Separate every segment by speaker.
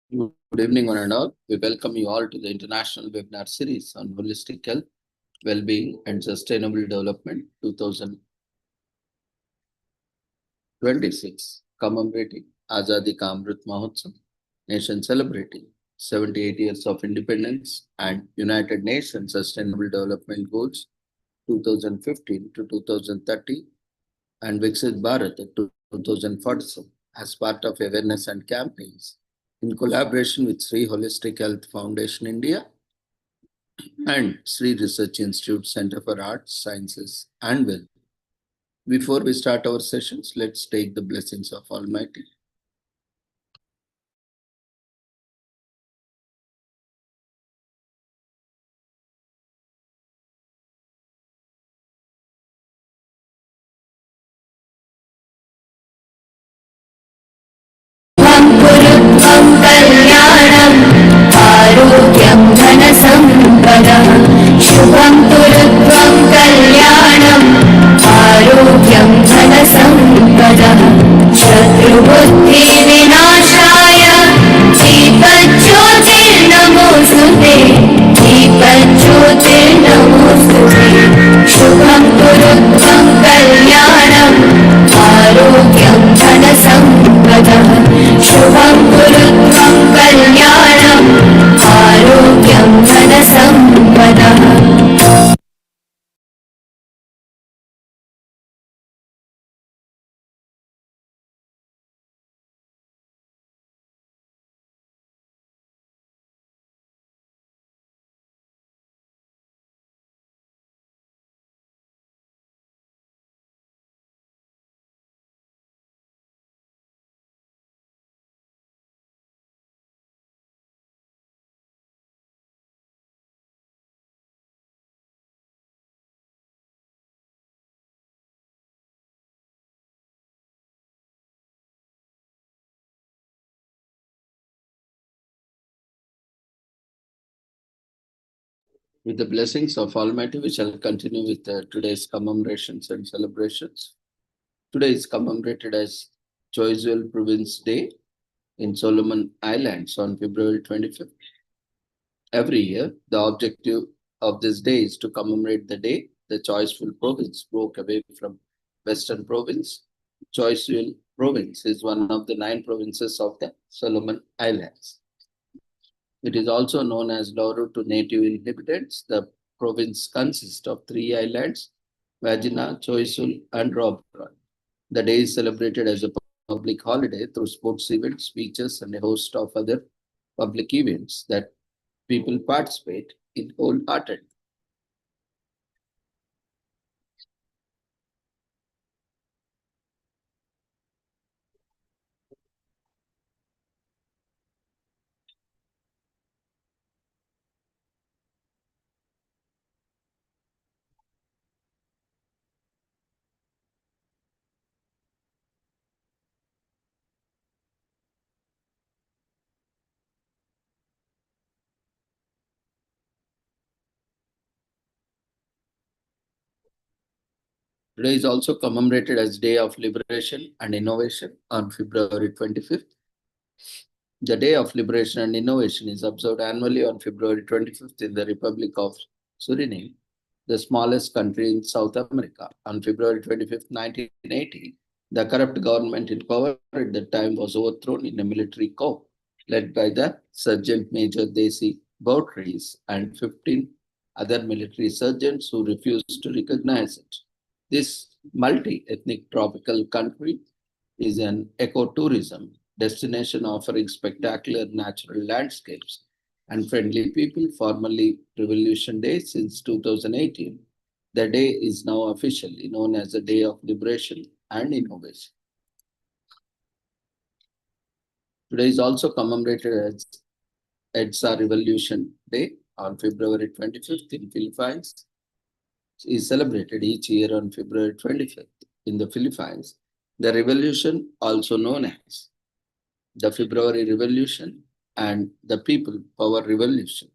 Speaker 1: Good evening, one and all. We welcome you all to the international webinar series on holistic health, well-being, and sustainable development 2026, commemorating Azadi Ka Amrit Mahotsav, nation celebrating 78 years of independence and United Nations Sustainable Development Goals 2015 to 2030 and Viksit Bharat at 2047 as part of awareness and campaigns in collaboration with Sri Holistic Health Foundation India and Sri Research Institute Center for Arts, Sciences and Well. Before we start our sessions, let's take the blessings of Almighty.
Speaker 2: कुरुत्वं कल्याणम् आरोग्यं धनसम्पदः शुभं कुरुत्वं कल्याणम् आरोग्यं धनसम्पदः शत्रुबुद्धिविनाशाय दीपज्योतिर्नमोऽस्तुते दीपज्योतिर्नमोऽस्तुते शुभं कुरुत्वं कल्याणम् आरोग्यं धनसम्पदः शुभं कुरुत्वं कल्याणम् आरोग्यं धनसम्पदः
Speaker 1: With the blessings of Almighty, we shall continue with today's commemorations and celebrations. Today is commemorated as Choiseul Province Day in Solomon Islands on February 25th. Every year, the objective of this day is to commemorate the day the Choiceful Province broke away from Western Province. Choiceful Province is one of the 9 provinces of the Solomon Islands. It is also known as Nauru to native inhabitants. The province consists of 3 islands, Vagina, Choiseul, and Robron. The day is celebrated as a public holiday through sports events, speeches, and a host of other public events that people participate in wholeheartedly. Today is also commemorated as Day of Liberation and Innovation on February 25th. The Day of Liberation and Innovation is observed annually on February 25th in the Republic of Suriname, the smallest country in South America. On February 25th, 1980, the corrupt government in power at that time was overthrown in a military coup led by the Sergeant Major Desi Boutries and 15 other military sergeants who refused to recognize it. This multi-ethnic tropical country is an ecotourism destination offering spectacular natural landscapes and friendly people. Formerly Revolution Day since 2018, the day is now officially known as the Day of Liberation and Innovation. Today is also commemorated as EDSA Revolution Day on February 25th in Philippines. It is celebrated each year on February 25th in the Philippines. The revolution, also known as the February Revolution and the People Power Revolution.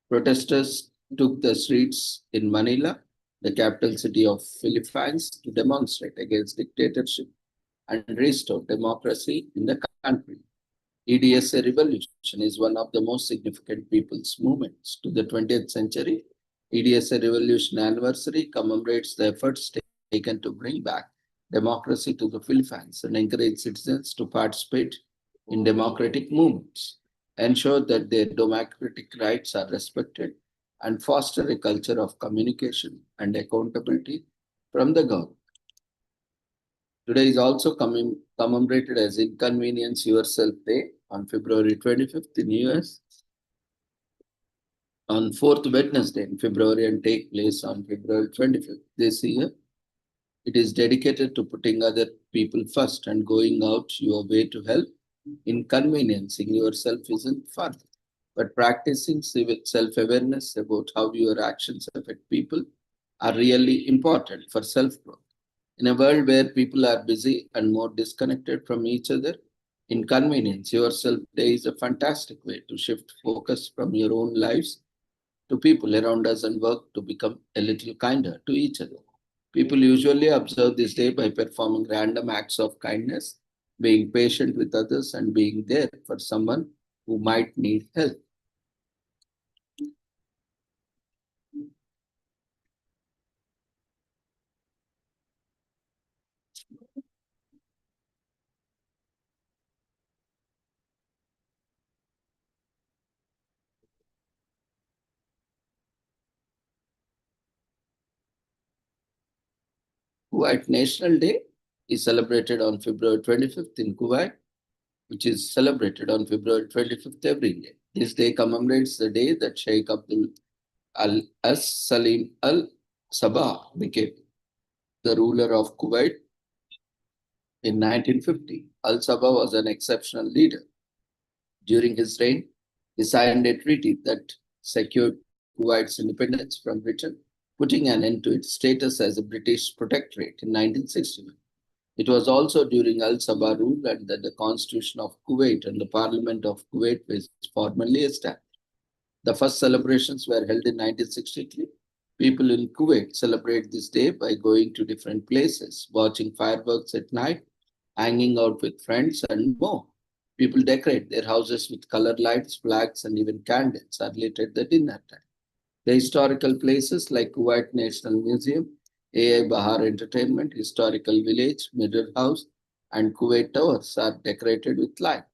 Speaker 1: Protesters took the streets in Manila, the capital city of Philippines, to demonstrate against dictatorship and restore democracy in the country. EDSA revolution is one of the most significant people's movements to the 20th century. EDSA revolution anniversary commemorates the efforts taken to bring back democracy to the Philippines and encourage citizens to participate in democratic movements, ensure that their democratic rights are respected, and foster a culture of communication and accountability from the government. Today is also commemorated as Inconvenience Yourself Day on February 25th in US, on fourth Wednesday in February and take place on February 25th. This year, it is dedicated to putting other people first and going out your way to help. Inconveniencing yourself isn't fun, but practicing self-awareness about how your actions affect people are really important for self-growth. In a world where people are busy and more disconnected from each other, Inconvenience Yourself Day is a fantastic way to shift focus from your own lives to people around us and work to become a little kinder to each other. People usually observe this day by performing random acts of kindness, being patient with others, and being there for someone who might need help. Kuwait National Day is celebrated on February 25th in Kuwait, which is celebrated on February 25th every year. This day commemorates the day that Sheikh Abdul As Salim Al Sabah became the ruler of Kuwait in 1950. Al Sabah was an exceptional leader. During his reign, he signed a treaty that secured Kuwait's independence from Britain, putting an end to its status as a British protectorate in 1961. It was also during Al Sabah rule that the Constitution of Kuwait and the Parliament of Kuwait was formally established. The first celebrations were held in 1963. People in Kuwait celebrate this day by going to different places, watching fireworks at night, hanging out with friends, and more. People decorate their houses with colored lights, flags, and even candles are lit at the dinner time. The historical places like Kuwait National Museum, AI Bahar Entertainment, Historical Village, Mirror House, and Kuwait Towers are decorated with light.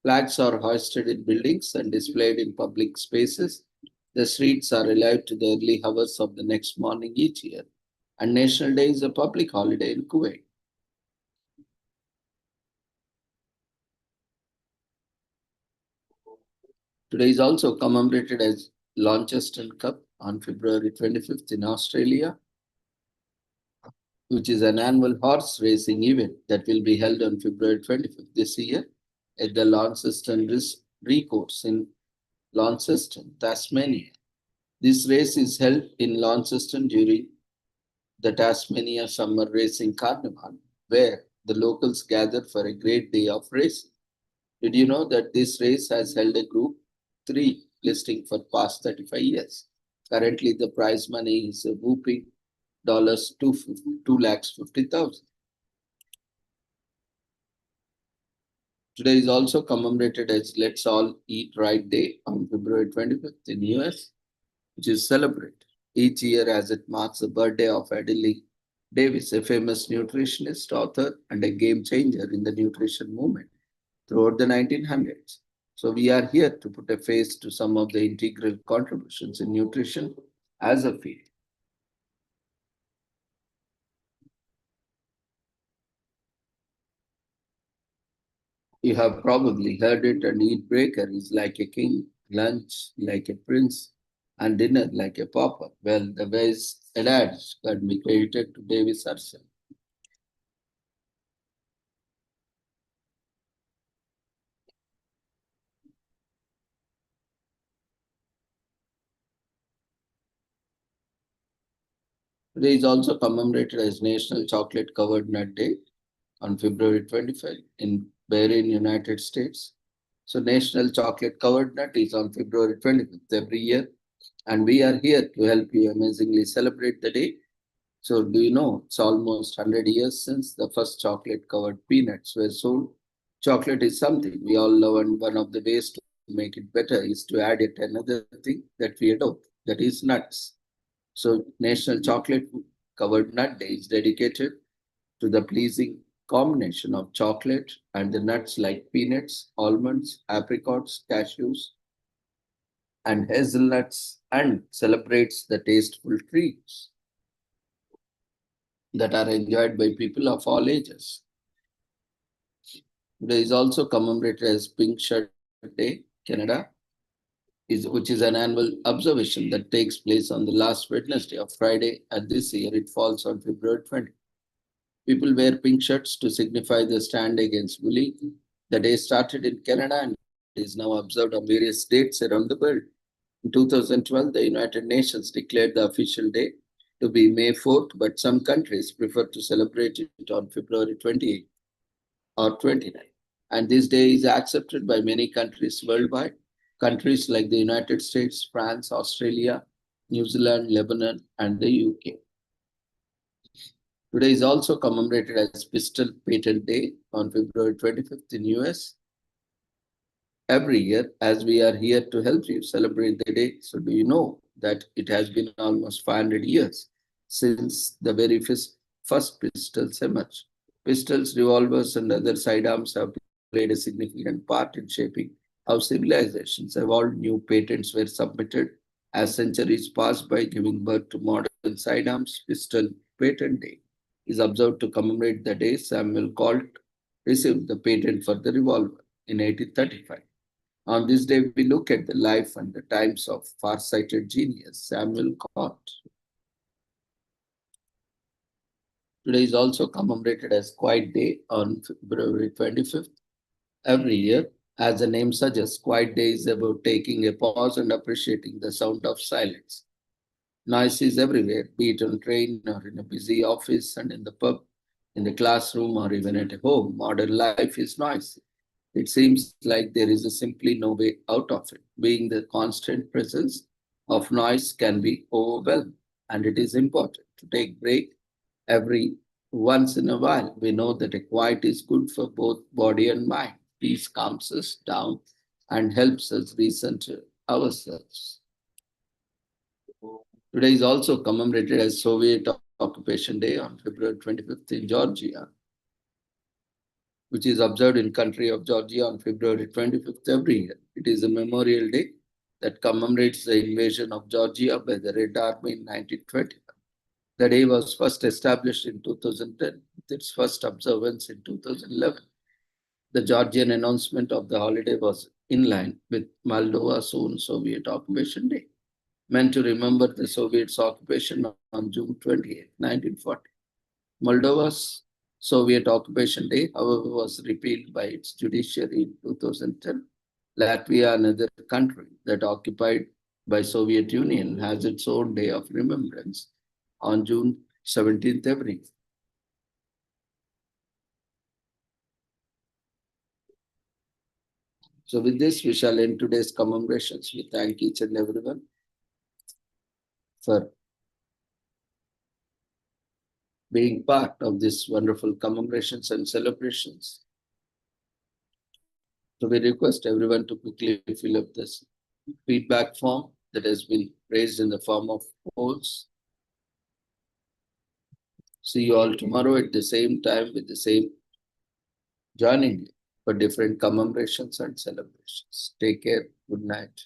Speaker 1: Flags are hoisted in buildings and displayed in public spaces. The streets are alive to the early hours of the next morning each year. And National Day is a public holiday in Kuwait. Today is also commemorated as Launceston Cup on February 25th in Australia, which is an annual horse racing event that will be held on February 25th this year at the Launceston Recourse in Launceston, Tasmania. This race is held in Launceston during the Tasmania Summer Racing Carnival, where the locals gather for a great day of racing. Did you know that this race has held a Group 3 listing for past 35 years? Currently, the prize money is a whooping $250,000. Today is also commemorated as Let's All Eat Right Day on February 25th in US, which is celebrated each year as it marks the birthday of Adele Davis, a famous nutritionist, author, and a game changer in the nutrition movement throughout the 1900s. So we are here to put a face to some of the integral contributions in nutrition as a field. You have probably heard it, and eat breaker is like a king, lunch like a prince, and dinner like a pauper. Well, the wise adage can be credited to Davis herself. Today is also commemorated as National Chocolate Covered Nut Day on February 25 in Bahrain, United States. So National Chocolate Covered Nut is on February 25th every year, and we are here to help you amazingly celebrate the day. So do you know it's almost 100 years since the first chocolate covered peanuts were sold Chocolate is something we all love, and one of the ways to make it better is to add yet another thing that we adore, that is nuts. So, National Chocolate Covered Nut Day is dedicated to the pleasing combination of chocolate and the nuts like peanuts, almonds, apricots, cashews, and hazelnuts, and celebrates the tasteful treats that are enjoyed by people of all ages. Today is also commemorated as Pink Shirt Day, Canada, which is an annual observation that takes place on the last Wednesday of Friday, and this year it falls on February 20. People wear pink shirts to signify the stand against bullying. The day started in Canada and is now observed on various states around the world. In 2012, the United Nations declared the official day to be May 4th, but some countries prefer to celebrate it on February 28th or 29th. And this day is accepted by many countries worldwide. Countries like the United States, France, Australia, New Zealand, Lebanon, and the UK. Today is also commemorated as Pistol Patent Day on February 25th in US. Every year, as we are here to help you celebrate the day, so do you know that it has been almost 500 years since the very first pistols emerged. Pistols, revolvers, and other sidearms have played a significant part in shaping how civilizations evolved. New patents were submitted as centuries passed by, giving birth to modern sidearms. Pistol Patent Day is observed to commemorate the day Samuel Colt received the patent for the revolver in 1835. On this day, we look at the life and the times of far-sighted genius Samuel Colt. Today is also commemorated as Quiet Day on February 25th. Every year, as the name suggests, Quiet Day is about taking a pause and appreciating the sound of silence. Noise is everywhere, be it on train or in a busy office and in the pub, in the classroom or even at home. Modern life is noisy. It seems like there is simply no way out of it. Being the constant presence of noise can be overwhelming, and it is important to take break every once in a while. We know that a quiet is good for both body and mind. Peace calms us down and helps us recenter ourselves. Today is also commemorated as Soviet Occupation Day on February 25th in Georgia, which is observed in country of Georgia on February 25th every year. It is a memorial day that commemorates the invasion of Georgia by the Red Army in 1920. The day was first established in 2010, with its first observance in 2011. The Georgian announcement of the holiday was in line with Moldova's own Soviet Occupation Day, meant to remember the Soviets' occupation on June 28, 1940. Moldova's Soviet Occupation Day, however, was repealed by its judiciary in 2010. Latvia, another country that occupied by Soviet Union, has its own day of remembrance on June 17th every year. So with this, we shall end today's commemorations. We thank each and everyone for being part of this wonderful commemorations and celebrations. So we request everyone to quickly fill up this feedback form that has been raised in the form of polls. See you all tomorrow at the same time with the same joining for different commemorations and celebrations. Take care. Good night.